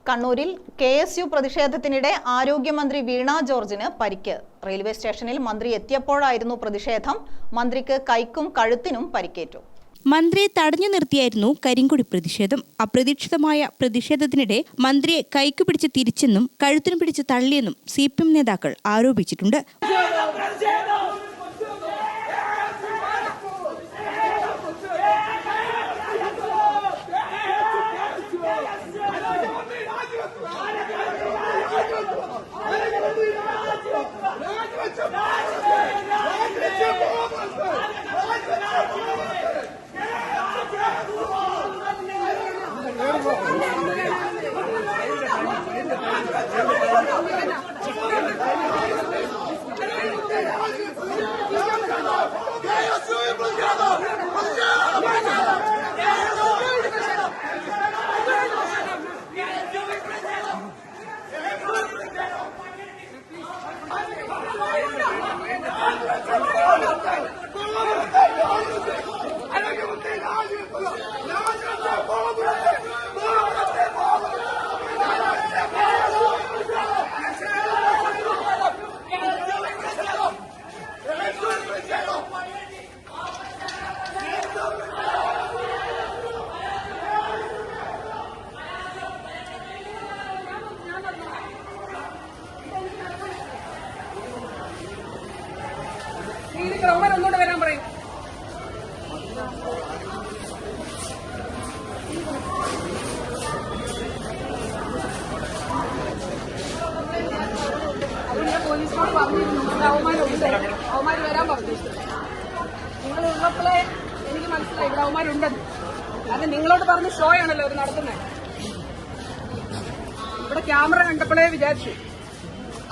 കണ്ണൂരിൽ KSU പ്രതിഷേധത്തിനിടെ ആരോഗ്യമന്ത്രി വീണ ജോർജിന് പരിക്ക്. റെയിൽവേ സ്റ്റേഷനിൽ മന്ത്രി എത്തിയപ്പോഴായിരുന്നു പ്രതിഷേധം. മന്ത്രിക്ക് കൈക്കും കഴുത്തിനും പരിക്കേറ്റു. മന്ത്രിയെ തടഞ്ഞു നിർത്തിയായിരുന്നു കരിങ്കൊടി പ്രതിഷേധം. അപ്രതീക്ഷിതമായ പ്രതിഷേധത്തിനിടെ മന്ത്രിയെ കൈക്കു പിടിച്ച് തിരിച്ചെന്നും കഴുത്തിനും പിടിച്ച് തള്ളിയെന്നും CPM നേതാക്കൾ ആരോപിച്ചിട്ടുണ്ട്. ഒന്നുകൂടെ വരാൻ പറയും. അതുകൊണ്ട് പോലീസിനോട് പറഞ്ഞിരുന്നു അവന്മാർ വരാൻ പറഞ്ഞു. നിങ്ങൾ ഉള്ളപ്പോഴേ എനിക്ക് മനസ്സിലായി ഇവിടെ അവന്മാരുണ്ടെന്ന്. അത് നിങ്ങളോട് പറഞ്ഞ് ഷോ ആണല്ലോ അവർ നടത്തുന്നത്. ഇവിടെ ക്യാമറ കണ്ടപ്പോഴേ വിചാരിച്ചു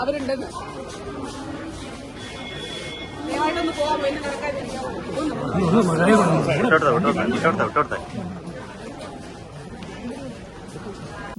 അവരുണ്ടെന്ന്.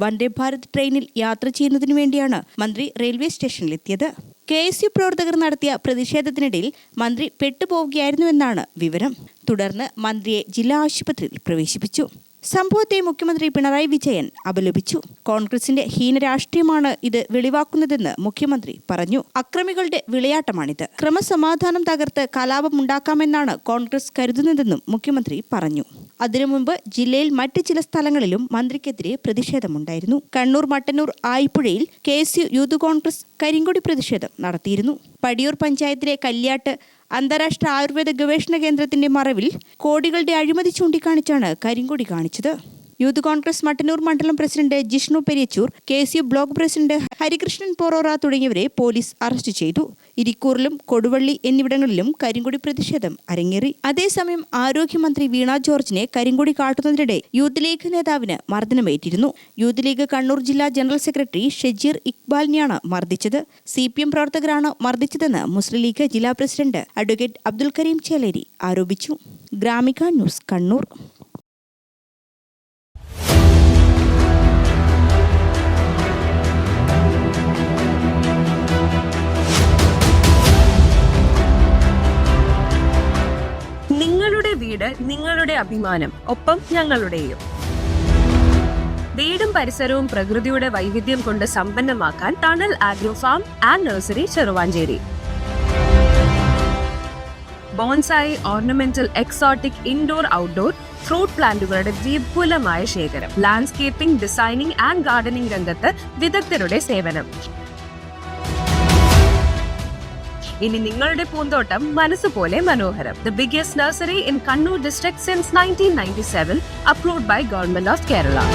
വന്ദേ ഭാരത് ട്രെയിനിൽ യാത്ര ചെയ്യുന്നതിനു വേണ്ടിയാണ് മന്ത്രി റെയിൽവേ സ്റ്റേഷനിലെത്തിയത്. KSU പ്രവർത്തകർ നടത്തിയ പ്രതിഷേധത്തിനിടയിൽ മന്ത്രി പെട്ടുപോവുകയായിരുന്നുവെന്നാണ് വിവരം. തുടർന്ന് മന്ത്രിയെ ജില്ലാ ആശുപത്രിയിൽ പ്രവേശിപ്പിച്ചു. സംഭവത്തെ മുഖ്യമന്ത്രി പിണറായി വിജയൻ അപലപിച്ചു. കോൺഗ്രസിന്റെ ഹീനരാഷ്ട്രീയമാണ് ഇത് വെളിവാക്കുന്നതെന്ന് മുഖ്യമന്ത്രി പറഞ്ഞു. അക്രമികളുടെ വിളയാട്ടമാണിത്. ക്രമസമാധാനം തകർത്ത് കലാപമുണ്ടാക്കാമെന്നാണ് കോൺഗ്രസ് കരുതുന്നതെന്നും മുഖ്യമന്ത്രി പറഞ്ഞു. അതിനു മുമ്പ് ജില്ലയിൽ മറ്റ് ചില സ്ഥലങ്ങളിലും മന്ത്രിക്കെതിരെ പ്രതിഷേധമുണ്ടായിരുന്നു. കണ്ണൂർ, മട്ടന്നൂർ, ആയിപ്പുഴയിൽ KSU യൂത്ത് കോൺഗ്രസ് കരിങ്കൊടി പ്രതിഷേധം നടത്തിയിരുന്നു. പടിയൂർ പഞ്ചായത്തിലെ കല്യാട്ട് അന്താരാഷ്ട്ര ആയുർവേദ ഗവേഷണ കേന്ദ്രത്തിന്റെ മറവിൽ കോടികളുടെ അഴിമതി ചൂണ്ടിക്കാണിച്ചാണ് കരിങ്കൊടി കാണിച്ചത്. യൂത്ത് കോൺഗ്രസ് മട്ടന്നൂർ മണ്ഡലം president Jishnu Periyachur, KSU block president Harikrishnan Porora തുടങ്ങിയവരെ പോലീസ് അറസ്റ്റ് ചെയ്തു. ഇരിക്കൂറിലും കൊടുവള്ളി എന്നിവിടങ്ങളിലും കരിങ്കൊടി പ്രതിഷേധം അരങ്ങേറി. അതേസമയം ആരോഗ്യമന്ത്രി വീണ ജോർജിനെ കരിങ്കൊടി കാട്ടുന്നതിനിടെ യൂത്ത് ലീഗ് നേതാവിന് മർദ്ദനമേറ്റിരുന്നു. യൂത്ത് ലീഗ് കണ്ണൂർ ജില്ലാ ജനറൽ സെക്രട്ടറി ഷജീർ ഇക്ബാലിനെയാണ് മർദ്ദിച്ചത്. CPM പ്രവർത്തകരാണ് മർദ്ദിച്ചതെന്ന് മുസ്ലിം ലീഗ് ജില്ലാ പ്രസിഡന്റ് അഡ്വക്കേറ്റ് അബ്ദുൽ കരീം ചേലേരി ആരോപിച്ചു. ഗ്രാമിക ന്യൂസ്, കണ്ണൂർ. നിങ്ങളുടെ വീട്, നിങ്ങളുടെ അഭിമാനം, ഒപ്പം ഞങ്ങളുടെയും. വീടും പരിസരവും പ്രകൃതിയുടെ വൈവിധ്യം കൊണ്ട് സമ്പന്നമാക്കാൻ tunnel agro farm and nursery Cheruvanchery. Bonsai, ornamental, exotic, indoor, outdoor fruit പ്ലാന്റുകളുടെ വിപുലമായ ശേഖരം. ലാൻഡ്സ്കേപ്പിംഗ്, ഡിസൈനിംഗ് ആൻഡ് ഗാർഡനിംഗ് രംഗത്ത് വിദഗ്ധരുടെ സേവനം. ഇനി നിങ്ങളുടെ പൂന്തോട്ടം മനസ്സുപോലെ മനോഹരം. The biggest nursery in Kannur district since 1997, approved by Government of Kerala.